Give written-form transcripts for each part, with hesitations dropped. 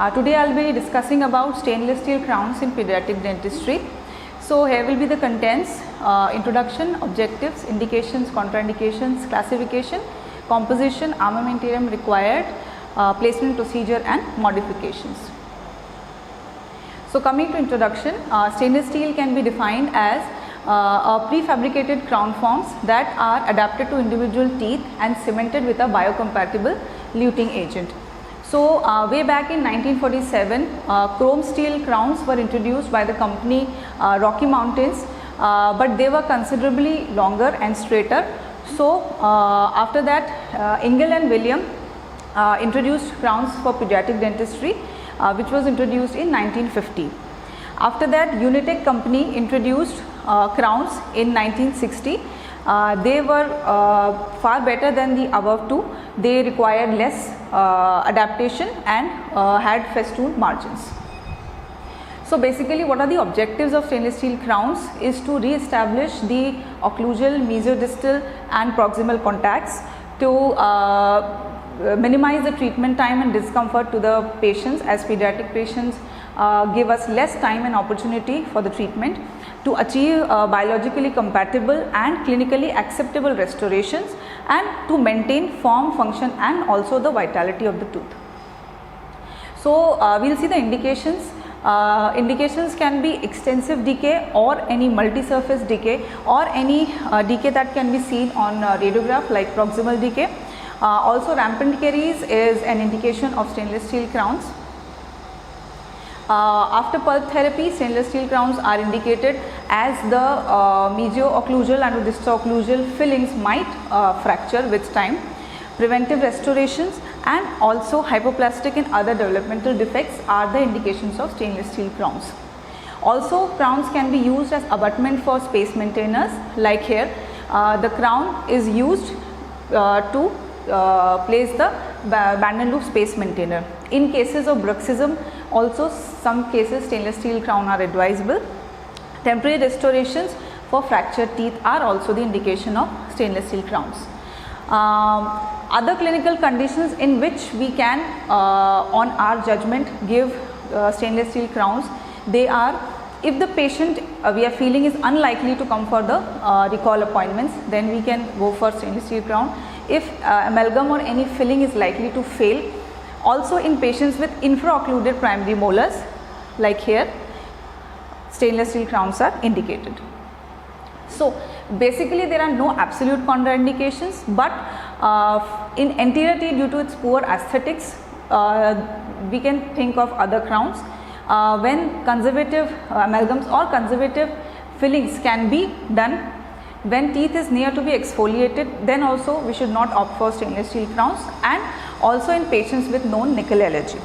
Today I will be discussing about stainless steel crowns in pediatric dentistry. So here will be the contents: introduction, objectives, indications, contraindications, classification, composition, armamentarium required, placement procedure and modifications. So coming to introduction, stainless steel can be defined as prefabricated crown forms that are adapted to individual teeth and cemented with a biocompatible luting agent. So way back in 1947, chrome steel crowns were introduced by the company Rocky Mountains, but they were considerably longer and straighter. So after that, Engel and William introduced crowns for pediatric dentistry, which was introduced in 1950. After that, Unitec company introduced crowns in 1960. They were far better than the above two. They required less adaptation and had festoon margins. So basically, what are the objectives of stainless steel crowns is to re-establish the occlusal, mesiodistal and proximal contacts, to minimize the treatment time and discomfort to the patients, as pediatric patients give us less time and opportunity for the treatment, to achieve biologically compatible and clinically acceptable restorations, and to maintain form, function and also the vitality of the tooth. So we will see the indications. Indications can be extensive decay or any multi-surface decay or any decay that can be seen on radiograph like proximal decay. Also rampant caries is an indication of stainless steel crowns. After pulp therapy, stainless steel crowns are indicated as the mesio-occlusal and disto-occlusal fillings might fracture with time. Preventive restorations and also hypoplastic and other developmental defects are the indications of stainless steel crowns. Also, crowns can be used as abutment for space maintainers, like here. The crown is used to place the band and loop space maintainer. In cases of bruxism, also some cases stainless steel crown are advisable. Temporary restorations for fractured teeth are also the indication of stainless steel crowns. Other clinical conditions in which we can on our judgment give stainless steel crowns, they are: if the patient we are feeling is unlikely to come for the recall appointments, then we can go for stainless steel crown. If amalgam or any filling is likely to fail. Also in patients with infraoccluded primary molars, like here, stainless steel crowns are indicated. So basically there are no absolute contraindications, but in anterior teeth, due to its poor aesthetics, we can think of other crowns. When conservative amalgams or conservative fillings can be done, when teeth is near to be exfoliated, then also we should not opt for stainless steel crowns, and also in patients with known nickel allergy.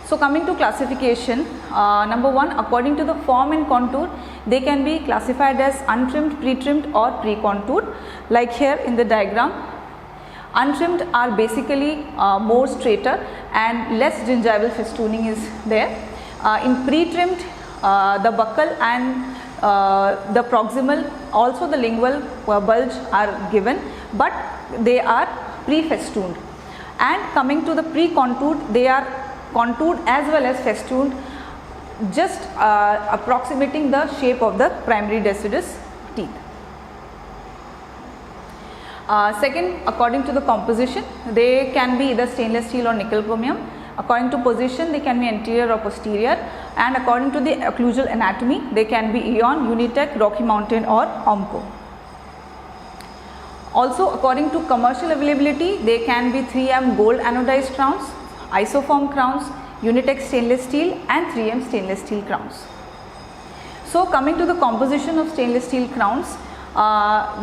So coming to classification, number one, according to the form and contour, they can be classified as untrimmed, pre-trimmed or pre-contoured, like here in the diagram. Untrimmed are basically more straighter and less gingival festooning is there. In pre-trimmed, the buccal and the proximal, also the lingual bulge are given, but they are pre-festooned. And coming to the pre-contoured, they are contoured as well as festooned, just approximating the shape of the primary deciduous teeth. Second, according to the composition, they can be either stainless steel or nickel chromium. According to position, they can be anterior or posterior, and according to the occlusal anatomy, they can be Eon, Unitec, Rocky Mountain or Omco. Also, according to commercial availability, they can be 3M gold anodized crowns, isoform crowns, Unitec stainless steel and 3M stainless steel crowns. So coming to the composition of stainless steel crowns,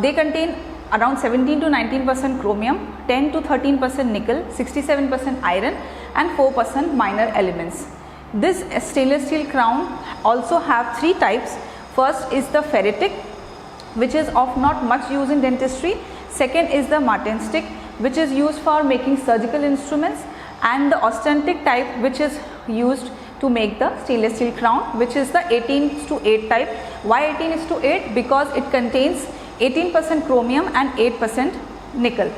they contain around 17 to 19% chromium, 10 to 13% nickel, 67% iron and 4% minor elements. This stainless steel crown also have three types. First is the ferritic, which is of not much use in dentistry. Second is the Marten stick, which is used for making surgical instruments, and the austenitic type, which is used to make the stainless steel crown, which is the 18:8 type. Why 18:8? Because it contains 18% chromium and 8% nickel.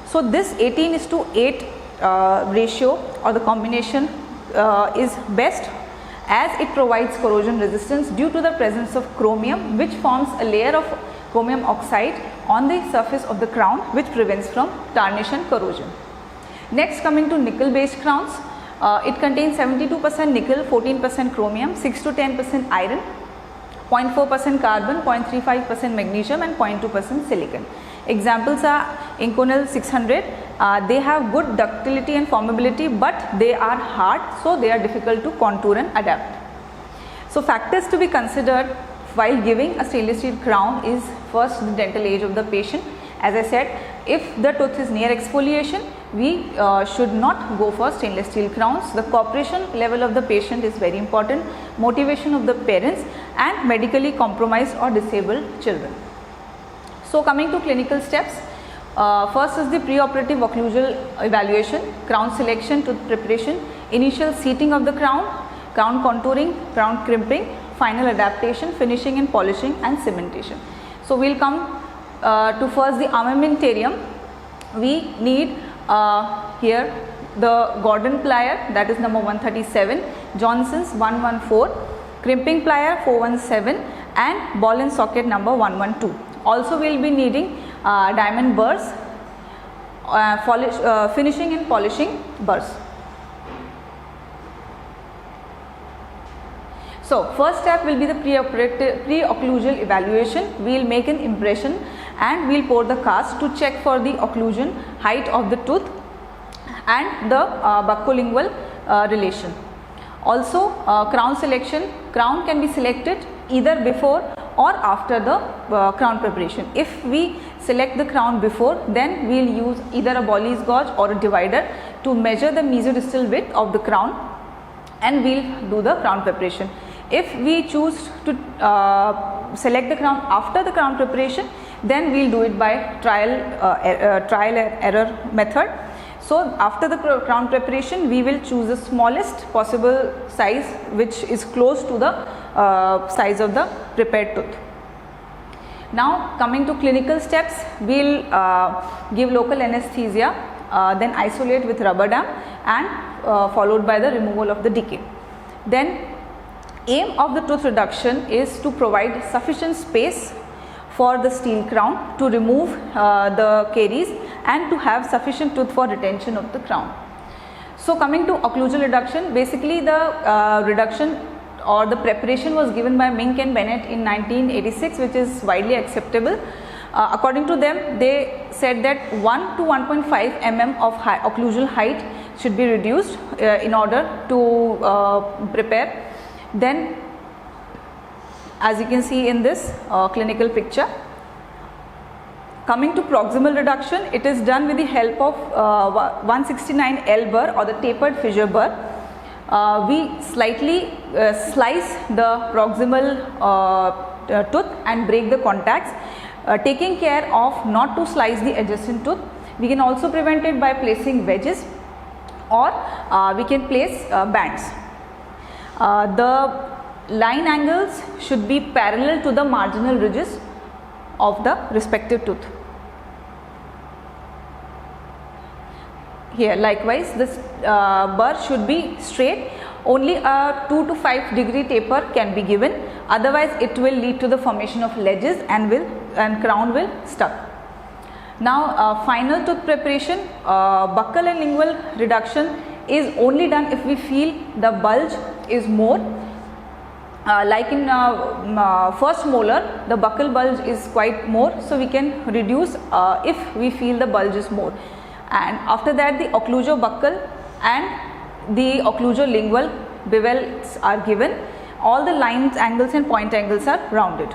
So this 18:8 ratio or the combination is best, as it provides corrosion resistance due to the presence of chromium, which forms a layer of chromium oxide on the surface of the crown, which prevents from tarnish and corrosion. Next, coming to nickel based crowns, it contains 72% nickel, 14% chromium, 6 to 10% iron, 0.4% carbon, 0.35% magnesium and 0.2% silicon. Examples are Inconel 600. They have good ductility and formability, but they are hard, so they are difficult to contour and adapt. So factors to be considered while giving a stainless steel crown is first the dental age of the patient. As I said, if the tooth is near exfoliation, we should not go for stainless steel crowns. The cooperation level of the patient is very important, motivation of the parents and medically compromised or disabled children. So coming to clinical steps, first is the preoperative occlusal evaluation, crown selection, tooth preparation, initial seating of the crown, crown contouring, crown crimping, final adaptation, finishing and polishing and cementation. So we will come to first the armamentarium. We need here the Gordon plier, that is number 137, Johnson's 114, crimping plier 417 and ball and socket number 112. Also we will be needing diamond burrs, finishing and polishing burrs. So first step will be the pre-occlusal evaluation. We will make an impression and we will pour the cast to check for the occlusion, height of the tooth and the buccolingual relation. Also crown selection, crown can be selected either before or after the crown preparation. If we select the crown before, then we will use either a Bowley's gauge or a divider to measure the mesodistal width of the crown and we will do the crown preparation. If we choose to select the crown after the crown preparation, then we will do it by trial and error method. So after the crown preparation, we will choose the smallest possible size which is close to the size of the prepared tooth. Now coming to clinical steps, we will give local anesthesia, then isolate with rubber dam and followed by the removal of the decay. Then aim of the tooth reduction is to provide sufficient space for the steel crown to remove the caries and to have sufficient tooth for retention of the crown. So coming to occlusal reduction, basically the reduction or the preparation was given by Mink and Bennett in 1986, which is widely acceptable. According to them, they said that 1 to 1.5 mm of occlusal height should be reduced in order to prepare. Then as you can see in this clinical picture, coming to proximal reduction, it is done with the help of 169L burr or the tapered fissure burr. We slightly slice the proximal tooth and break the contacts, taking care of not to slice the adjacent tooth. We can also prevent it by placing wedges or we can place bands. The line angles should be parallel to the marginal ridges of the respective tooth. Here likewise this burr should be straight, only a 2 to 5 degree taper can be given, otherwise it will lead to the formation of ledges and crown will stuck. Now final tooth preparation, buccal and lingual reduction is only done if we feel the bulge is more. Like in first molar, the buccal bulge is quite more, so we can reduce if we feel the bulge is more. And after that, the occlusobuccal and the occlusolingual bevels are given. All the lines, angles and point angles are rounded.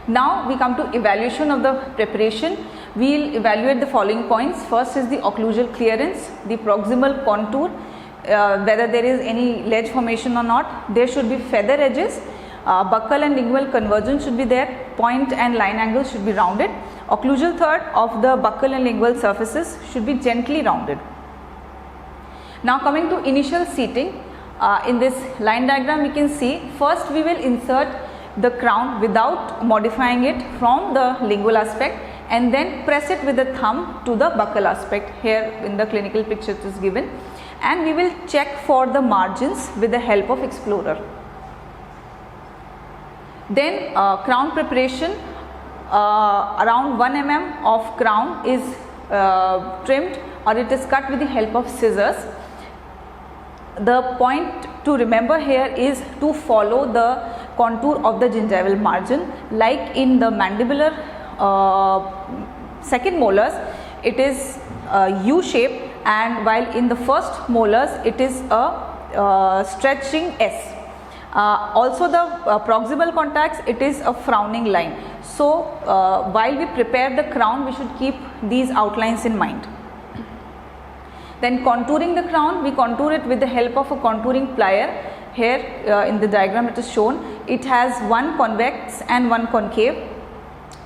Now we come to evaluation of the preparation. We will evaluate the following points. First is the occlusal clearance, the proximal contour, whether there is any ledge formation or not. There should be feather edges, buccal and lingual convergence should be there, point and line angles should be rounded. Occlusal third of the buccal and lingual surfaces should be gently rounded. Now coming to initial seating, in this line diagram we can see first we will insert the crown without modifying it from the lingual aspect. and then press it with the thumb to the buccal aspect. Here in the clinical picture it is given, and we will check for the margins with the help of explorer. Then crown preparation, around 1 mm of crown is trimmed or it is cut with the help of scissors. The point to remember here is to follow the contour of the gingival margin. Like in the mandibular second molars, it is U shape, and while in the first molars it is a stretching S. Also the proximal contacts, it is a frowning line. So while we prepare the crown, we should keep these outlines in mind. Then contouring the crown, we contour it with the help of a contouring plier. Here in the diagram it is shown, it has one convex and one concave.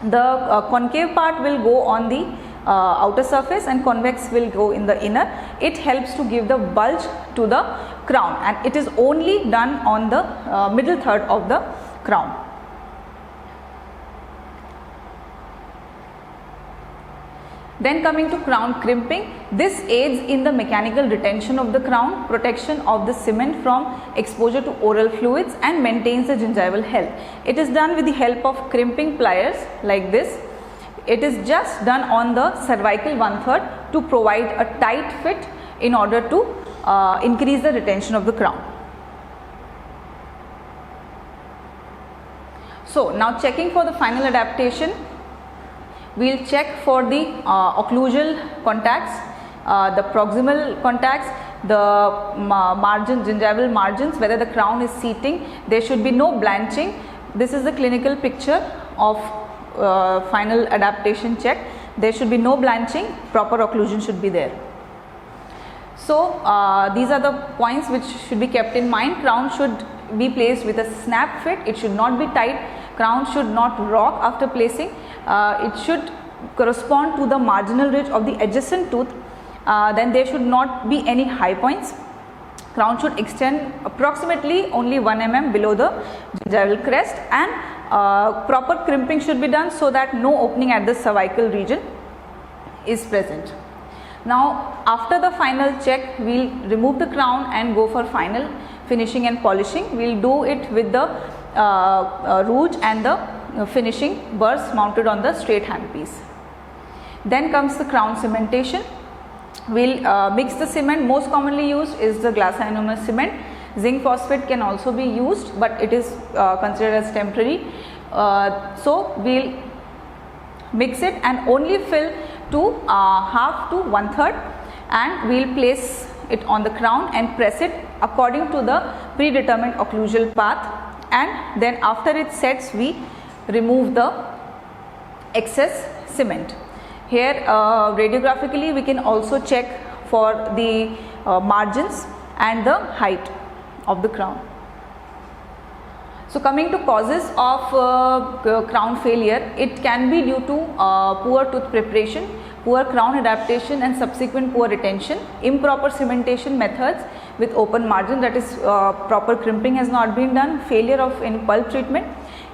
The concave part will go on the outer surface and convex will go in the inner. It helps to give the bulge to the crown, and it is only done on the middle third of the crown. Then coming to crown crimping, this aids in the mechanical retention of the crown, protection of the cement from exposure to oral fluids, and maintains the gingival health. It is done with the help of crimping pliers like this. It is just done on the cervical 1/3 to provide a tight fit in order to increase the retention of the crown. So now checking for the final adaptation, we will check for the occlusal contacts, the proximal contacts, the gingival margins, whether the crown is seating. There should be no blanching. This is the clinical picture of final adaptation check. There should be no blanching, proper occlusion should be there. So these are the points which should be kept in mind. Crown should be placed with a snap fit, it should not be tight. Crown should not rock after placing. It should correspond to the marginal ridge of the adjacent tooth. Then there should not be any high points. Crown should extend approximately only 1 mm below the gingival crest, and proper crimping should be done so that no opening at the cervical region is present. Now after the final check, we will remove the crown and go for final finishing and polishing. We will do it with the rouge and the finishing burrs mounted on the straight handpiece. Then comes the crown cementation. We will mix the cement. Most commonly used is the glass ionomers cement. Zinc phosphate can also be used, but it is considered as temporary. So we will mix it and only fill to half to 1/3, and we will place it on the crown and press it according to the predetermined occlusal path, and then after it sets, we remove the excess cement. Here radiographically we can also check for the margins and the height of the crown. So coming to causes of crown failure, it can be due to poor tooth preparation, poor crown adaptation and subsequent poor retention, improper cementation methods with open margin, that is proper crimping has not been done, failure of in pulp treatment,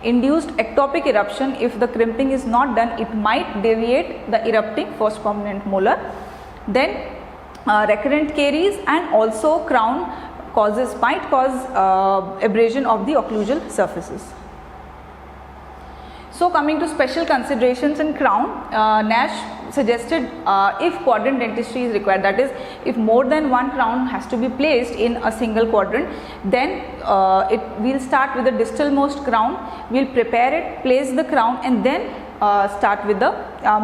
induced ectopic eruption. If the crimping is not done, it might deviate the erupting first permanent molar. Then recurrent caries, and also crown might cause abrasion of the occlusal surfaces. So coming to special considerations in crown, Nash suggested if quadrant dentistry is required, that is if more than one crown has to be placed in a single quadrant, then we will start with the distalmost crown, we will prepare it, place the crown, and then start with the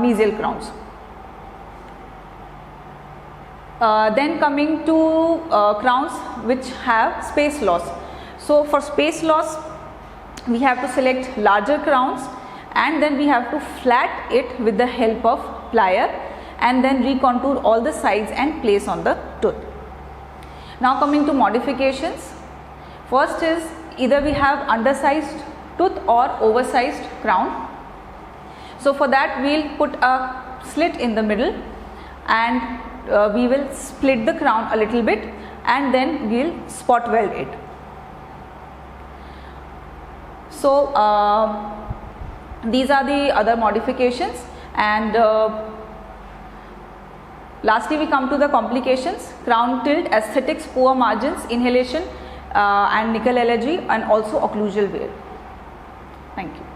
mesial crowns. Then coming to crowns which have space loss. So for space loss, we have to select larger crowns, and then we have to flat it with the help of plier, and then recontour all the sides and place on the tooth. Now coming to modifications, first is either we have undersized tooth or oversized crown. So for that we will put a slit in the middle, and we will split the crown a little bit, and then we will spot weld it. So these are the other modifications. And lastly, we come to the complications: crown tilt, aesthetics, poor margins, inhalation and nickel allergy, and also occlusal wear. Thank you.